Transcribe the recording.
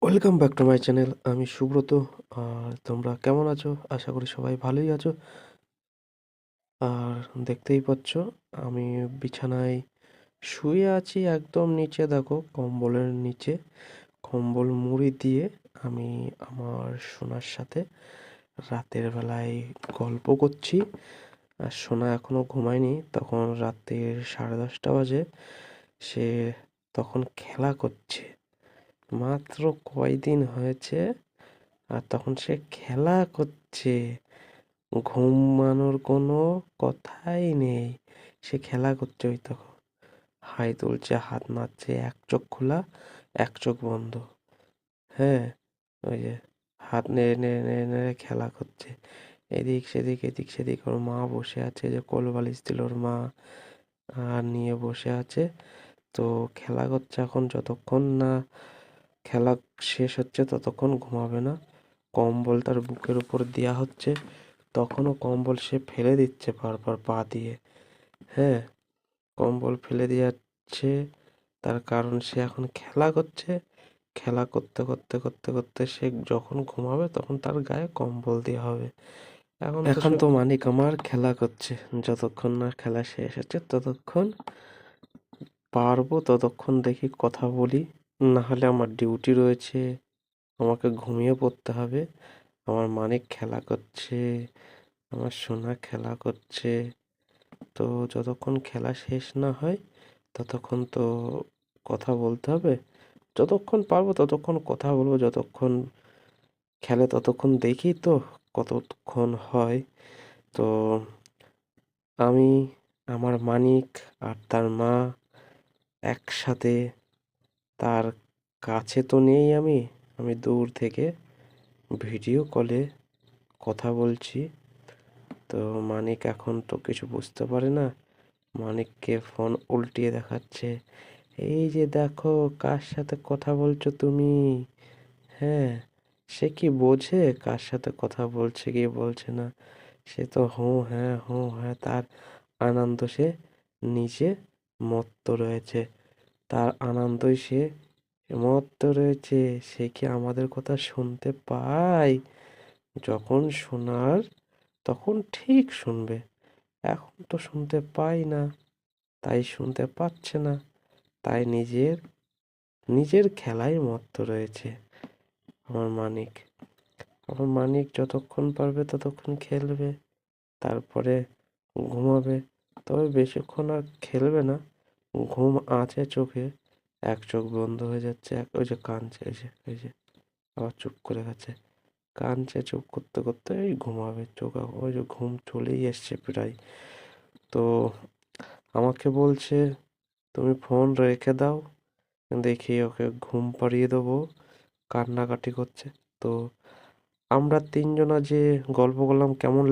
Welcome back to my channel. আমি সুব্রত। আর তোমরা কেমন আছো? আশা করি সবাই ভালোই আছো। আর দেখতেই পাচ্ছ, আমি বিছানায় শুয়ে আছি, একদম নিচে দেখো, কম্বলের নিচে কম্বল মুড়ি দিয়ে আমি আমার সোনার সাথে রাতের বেলায় গল্প করছি। আর সোনা এখনো ঘুমায়নি, তখন রাতের 10:30 বাজে। সে তখন খেলা করছে, মাত্র কয়দিন হয়েছে, আর তখন সে খেলা করছে। ঘুমানোর কোনো কথাই নেই, সে খেলা করছে। ওই তখন হাই তুলছে, হাত নাড়ছে, এক চোখ খোলা, এক চোখ বন্ধ। হ্যাঁ, ওই যে হাত নেড়ে নেড়ে নেড়ে নেড়ে খেলা করছে, এদিক সেদিক এদিক সেদিক। ওর মা বসে আছে, যে কোল বালিশ দিল ওর মা, আর নিয়ে বসে আছে। তো খেলা করছে এখন, যতক্ষণ না খেলা শেষ হচ্ছে ততক্ষণ ঘুমাবে না। কম্বল তার বুকের উপর দেওয়া হচ্ছে, তখনও কম্বল সে ফেলে দিচ্ছে বারবার পা দিয়ে। হ্যাঁ, কম্বল ফেলে দিয়ে যাচ্ছে, তার কারণ সে এখন খেলা করছে। খেলা করতে করতে করতে করতে সে যখন ঘুমাবে তখন তার গায়ে কম্বল দেওয়া হবে। এখন তো মানিক আমার খেলা করছে, যতক্ষণ না খেলা শেষ হচ্ছে ততক্ষণ পারবো ততক্ষণ দেখি কথা বলি, না হলে আমার ডিউটি রয়েছে, আমাকে ঘুমিয়ে পড়তে হবে। আমার মানিক খেলা করছে, আমার সোনা খেলা করছে। তো যতক্ষণ খেলা শেষ না হয় ততক্ষণ তো কথা বলতে হবে। যতক্ষণ পারবো ততক্ষণ কথা বলবো, যতক্ষণ খেলে ততক্ষণ দেখি তো কতক্ষণ হয়। তো আমি, আমার মানিক আর তার মা একসাথে, তার কাছে তো নেই আমি, আমি দূর থেকে ভিডিও কলে কথা বলছি। তো মানিক এখন তো কিছু বুঝতে পারে না, মানিককে ফোন উল্টিয়ে দেখাচ্ছে, এই যে দেখো কার সাথে কথা বলছো তুমি। হ্যাঁ, সে কি বোঝে কার সাথে কথা বলছে কি বলছে না? সে তো হুঁ হ্যাঁ, তার আনন্দ সে নিজে মত্ত রয়েছে, তার আনন্দই সে মত্ত রয়েছে। সে কি আমাদের কথা শুনতে পায়? যখন শোনার তখন ঠিক শুনবে, এখন তো শুনতে পাই না, তাই শুনতে পাচ্ছে না, তাই নিজের নিজের খেলায় মত্ত রয়েছে আমার মানিক। আমার মানিক যতক্ষণ পারবে ততক্ষণ খেলবে, তারপরে ঘুমাবে। তবে বেশিক্ষণ আর খেলবে না, ঘুম আছে চোখে, এক চোখ বন্ধ হয়ে যাচ্ছে, ওই যে কাঁদছে, ওই যে আবার চুপ করে গেছে, কাঁদছে, চুপ করতে করতে এই ঘুমাবে। চোখ ওই যে ঘুম চলেই এসছে প্রায়। তো আমাকে বলছে, তুমি ফোন রেখে দাও, দেখি ওকে ঘুম পাড়িয়ে দেবো, কান্নাকাটি করছে। তো আমরা তিনজনা যে গল্প করলাম, কেমন